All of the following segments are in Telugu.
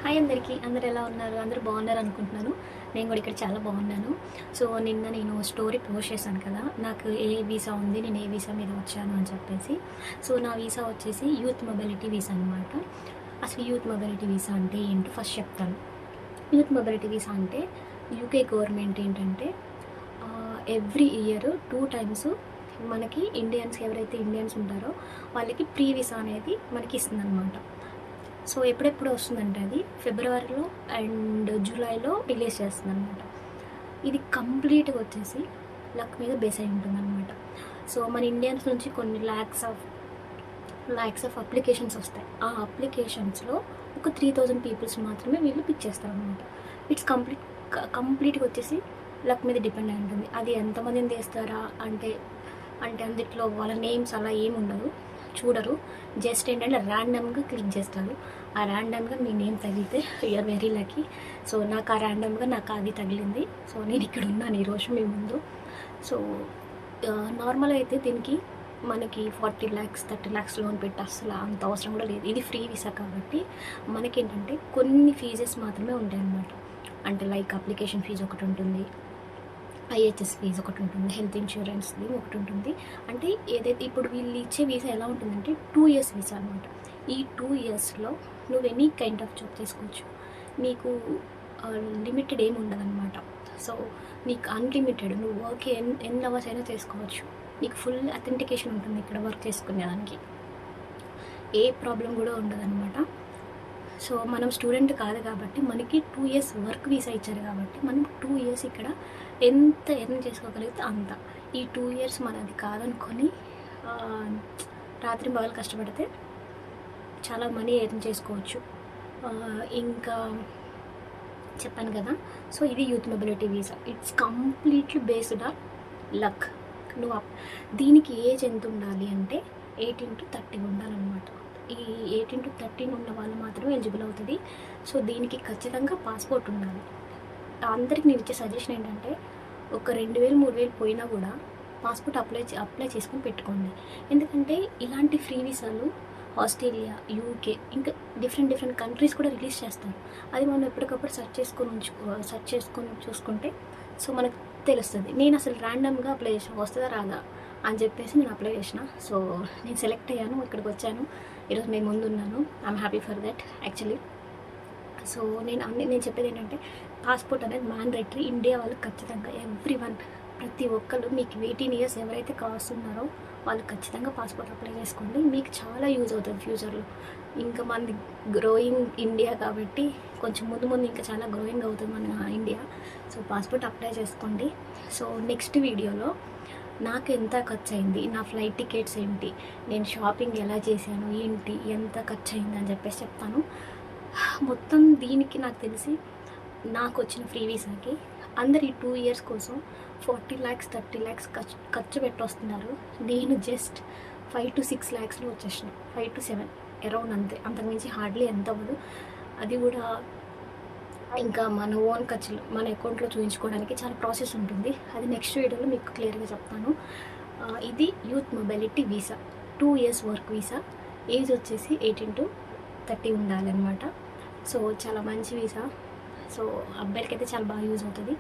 హాయ్ అందరికీ, అందరూ ఎలా ఉన్నారు? అందరూ బాగున్నారు అనుకుంటున్నాను. నేను కూడా ఇక్కడ చాలా బాగున్నాను. సో నిన్న నేను స్టోరీ పోస్ట్ చేశాను కదా, నాకు ఏ వీసా ఉంది, నేను ఏ వీసా మీద వచ్చాను అని చెప్పేసి. సో నా వీసా వచ్చేసి యూత్ మొబిలిటీ వీసా అనమాట. అసలు యూత్ మొబిలిటీ వీసా అంటే ఏంటో ఫస్ట్ చెప్తాను. యూత్ మొబిలిటీ వీసా అంటే యూకే గవర్నమెంట్ ఏంటంటే ఎవ్రీ ఇయర్ 2 టైమ్స్ మనకి ఇండియన్స్, ఎవరైతే ఇండియన్స్ ఉంటారో వాళ్ళకి ప్రీ వీసా అనేది మనకి ఇస్తుందన్నమాట. సో ఎప్పుడెప్పుడు వస్తుందంటే అది ఫిబ్రవరిలో అండ్ జూలైలో రిలీజ్ చేస్తుంది అనమాట. ఇది కంప్లీట్గా వచ్చేసి లక్ మీద బేస్ అయి ఉంటుంది అనమాట. సో మన ఇండియన్స్ నుంచి కొన్ని ల్యాక్స్ ఆఫ్ అప్లికేషన్స్ వస్తాయి. ఆ అప్లికేషన్స్లో ఒక 3000 పీపుల్స్ మాత్రమే వీళ్ళు పిక్ చేస్తారనమాట. ఇట్స్ కంప్లీట్గా వచ్చేసి లక్ మీద డిపెండ్ అయి ఉంటుంది. అది ఎంతమందిని తీస్తారా అంటే అందులో వాళ్ళ నేమ్స్ అలా ఏమి ఉండదు, చూడరు. జస్ట్ ఏంటంటే ర్యాండమ్గా క్లిక్ చేస్తారు. ఆ ర్యాండమ్గా మీ నేమ్ తగిలితే యూఆర్ వెరీ లక్కీ. సో నాకు ఆ ర్యాండమ్గా నాకు అది తగిలింది. సో నేను ఇక్కడ ఉన్నాను ఈరోజు మీ ముందు. సో నార్మల్ అయితే దీనికి మనకి 40 lakhs 30 lakhs లోన్ పెట్టి అసలు అంత అవసరం కూడా లేదు. ఇది ఫ్రీ వీసా కాబట్టి మనకేంటంటే కొన్ని ఫీజెస్ మాత్రమే ఉంటాయి అన్నమాట. అంటే లైక్ అప్లికేషన్ ఫీజు ఒకటి ఉంటుంది, ఐహెచ్ఎస్ ఫీజు ఒకటి ఉంటుంది, హెల్త్ ఇన్సూరెన్స్ది ఒకటి ఉంటుంది. అంటే ఏదైతే ఇప్పుడు వీళ్ళు ఇచ్చే వీసా ఎలా ఉంటుందంటే 2 years వీసా అనమాట. ఈ 2 yearsలో నువ్వు ఎనీ కైండ్ ఆఫ్ జాబ్ చేసుకోవచ్చు. నీకు లిమిటెడ్ ఏమి ఉండదన్నమాట. సో నీకు అన్లిమిటెడ్, నువ్వు వర్క్ ఎన్ని అవర్స్ అయినా చేసుకోవచ్చు. నీకు ఫుల్ అథెంటికేషన్ ఉంటుంది ఇక్కడ వర్క్ చేసుకునేదానికి. ఏ ప్రాబ్లం కూడా ఉండదన్నమాట. సో మనం స్టూడెంట్ కాదు కాబట్టి మనకి 2 years వర్క్ వీసా ఇచ్చారు కాబట్టి మనం 2 years ఇక్కడ ఎంత ఎర్న్ చేసుకోగలిగితే అంత. ఈ 2 years మనది కాదనుకొని రాత్రి పగలు కష్టపడితే చాలా మనీ ఎర్న్ చేసుకోవచ్చు. ఇంకా చెప్పాను కదా. సో ఇది youth mobility visa. It's completely based on luck. నువ్వు దీనికి ఏజ్ ఎంత ఉండాలి అంటే 18 to 30 ఉండాలన్నమాట. ఈ 18 to 13 ఉన్న వాళ్ళు మాత్రమే ఎలిజిబుల్ అవుతుంది. సో దీనికి ఖచ్చితంగా పాస్పోర్ట్ ఉండాలి. అందరికి నేను ఇచ్చే సజెషన్ ఏంటంటే ఒక 2000 3000 పోయినా కూడా పాస్పోర్ట్ అప్లై చేసుకొని పెట్టుకోండి. ఎందుకంటే ఇలాంటి ఫ్రీ వీసాలు ఆస్ట్రేలియా, యూకే ఇంకా డిఫరెంట్ కంట్రీస్ కూడా రిలీజ్ చేస్తారు. అది మనం ఎప్పటికప్పుడు సెర్చ్ చేసుకొని చూసుకుంటే సో మనకు తెలుస్తుంది. నేను అసలు ర్యాండమ్గా అప్లై చేసిన, వస్తుందా రాదా అని చెప్పేసి నేను అప్లై చేసిన. సో నేను సెలెక్ట్ అయ్యాను, ఇక్కడికి వచ్చాను, ఈరోజు నేను ముందున్నాను. I'm happy for that actually. So నేను చెప్పేది ఏంటంటే పాస్పోర్ట్ అనేది మ్యాండేటరీ. ఇండియా వాళ్ళు ఖచ్చితంగా ప్రతి ఒక్కరు మీకు 18 years ఎవరైతే కాస్తున్నారో వాళ్ళు ఖచ్చితంగా పాస్పోర్ట్ అప్లై చేసుకోండి. మీకు చాలా యూజ్ అవుతుంది ఫ్యూచర్లో. ఇంకా మనది గ్రోయింగ్ ఇండియా కాబట్టి కొంచెం ముందు ఇంకా చాలా గ్రోయింగ్ అవుతుంది మన ఇండియా. సో పాస్పోర్ట్ అప్లై చేసుకోండి. సో నెక్స్ట్ వీడియోలో నాకు ఎంత ఖర్చు అయింది, నా ఫ్లైట్ టికెట్స్ ఏంటి, నేను షాపింగ్ ఎలా చేశాను, ఏంటి ఎంత ఖర్చు అయింది అని చెప్పేసి చెప్తాను. మొత్తం దీనికి నాకు తెలిసి నాకు వచ్చిన ఫ్రీ వీసాకి అందరు ఈ 2 years కోసం 40 lakhs 30 lakhs ఖర్చు పెట్టి వస్తున్నారు. నేను జస్ట్ 5 to 6 lakhsలో వచ్చేసిన, 5 to 7 అరౌండ్ అంతే. అంతకుమించి హార్డ్లీ ఎంత అవ్వదు. అది కూడా ఇంకా మన ఓన్ ఖర్చులు మన అకౌంట్లో చూపించుకోవడానికి చాలా ప్రాసెస్ ఉంటుంది. అది నెక్స్ట్ వీడియోలో మీకు క్లియర్గా చెప్తాను. ఇది youth mobility visa, 2 years work visa. Age వచ్చేసి 18 to 30 ఉండాలన్నమాట. సో చాలా మంచి వీసా. సో అబ్బాయిలకి అయితే చాలా బాగా యూజ్ అవుతుంది.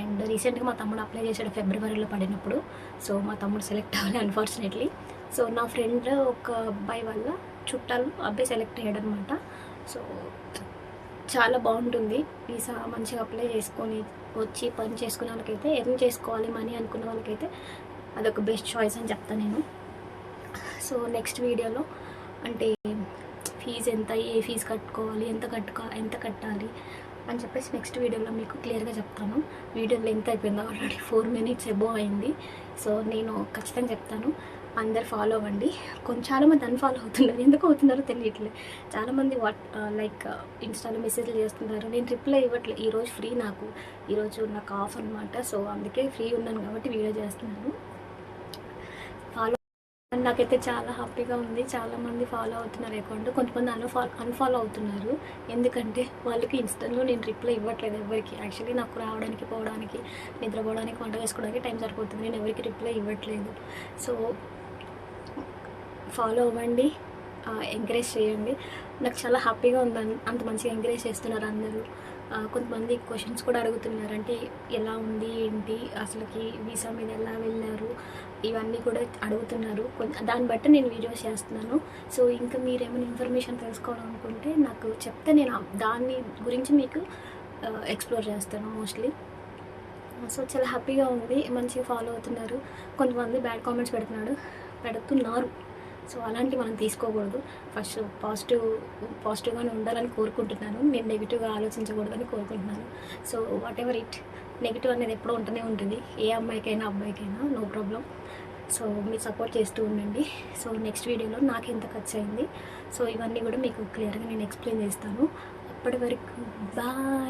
అండ్ రీసెంట్గా మా తమ్ముడు అప్లై చేశాడు ఫిబ్రవరిలో పడినప్పుడు. సో మా తమ్ముడు సెలెక్ట్ అవ్వాలి అన్ఫార్చునేట్లీ. సో నా ఫ్రెండ్ ఒక అబ్బాయి వాళ్ళ చుట్టాలు అబ్బాయి సెలెక్ట్ అయ్యాడు అనమాట. సో చాలా బాగుంటుంది వీసా. మంచిగా అప్లై చేసుకొని వచ్చి పని చేసుకునే వాళ్ళకైతే, ఎర్న్ చేసుకోవాలి మనీ అనుకున్న వాళ్ళకైతే అదొక బెస్ట్ చాయిస్ అని చెప్తాను నేను. సో నెక్స్ట్ వీడియోలో అంటే ఫీజు ఎంత, ఏ ఫీజు కట్టుకోవాలి, ఎంత కట్టాలి అని చెప్పేసి నెక్స్ట్ వీడియోలో మీకు క్లియర్గా చెప్తాను. వీడియో లెంత్ అయిపోయింది, ఆల్రెడీ 4 minutes అబోవ్ అయింది. సో నేను ఖచ్చితంగా చెప్తాను, అందరు ఫాలో అవ్వండి. చాలామంది అన్ఫాలో అవుతున్నారు, ఎందుకు అవుతున్నారో తెలియట్లేదు. చాలామంది లైక్ ఇన్స్టాలో మెసేజ్లు చేస్తున్నారు, నేను రిప్లై ఇవ్వట్లేదు. ఈరోజు నాకు ఆఫ్ అనమాట. సో అందుకే ఫ్రీ ఉన్నాను కాబట్టి వీడియో చేస్తున్నాను. నాకైతే చాలా హ్యాపీగా ఉంది. చాలామంది ఫాలో అవుతున్నారు అకౌంట్, కొంతమంది అన్ఫాలో అవుతున్నారు. ఎందుకంటే వాళ్ళకి ఇన్స్టాలో నేను రిప్లై ఇవ్వట్లేదు ఎవరికి. యాక్చువల్లీ నాకు రావడానికి, పోవడానికి, నిద్రపోవడానికి, వంట చేసుకోవడానికి టైం సరిపోతుంది. నేను ఎవరికి రిప్లై ఇవ్వట్లేదు. సో ఫాలో అవ్వండి. ఎంకరేజ్ చేయండి. నాకు చాలా హ్యాపీగా ఉంది, అంత మంచిగా ఎంకరేజ్ చేస్తున్నారు అందరూ. కొంతమంది క్వశ్చన్స్ కూడా అడుగుతున్నారు, అంటే ఎలా ఉంది ఏంటి, అసలుకి వీసా మీద ఎలా వెళ్ళారు, ఇవన్నీ కూడా అడుగుతున్నారు. దాన్ని బట్టి నేను వీడియోస్ చేస్తున్నాను. సో ఇంకా మీరేమైనా ఇన్ఫర్మేషన్ తెలుసుకోవాలనుకుంటే నాకు చెప్తే నేను దాని గురించి మీకు ఎక్స్ప్లోర్ చేస్తాను మోస్ట్లీ. సో చాలా హ్యాపీగా ఉంది, మంచిగా ఫాలో అవుతున్నారు. కొంతమంది బ్యాడ్ కామెంట్స్ పెడుతున్నారు. సో అలాంటివి మనం తీసుకోకూడదు. ఫస్ట్ పాజిటివ్గానే ఉండాలని కోరుకుంటున్నాను. నేను నెగిటివ్గా ఆలోచించకూడదని కోరుకుంటున్నాను. So what ever it, negative అనేది ఎప్పుడూ ఉంటూనే ఉంటుంది, ఏ అమ్మాయికైనా అబ్బాయికైనా, నో ప్రాబ్లం. సో మీరు సపోర్ట్ చేస్తూ ఉండండి. సో నెక్స్ట్ వీడియోలో నాకు ఎంత ఖర్చు అయింది, సో ఇవన్నీ కూడా మీకు క్లియర్గా నేను ఎక్స్ప్లెయిన్ చేస్తాను. అప్పటి వరకు బాయ్.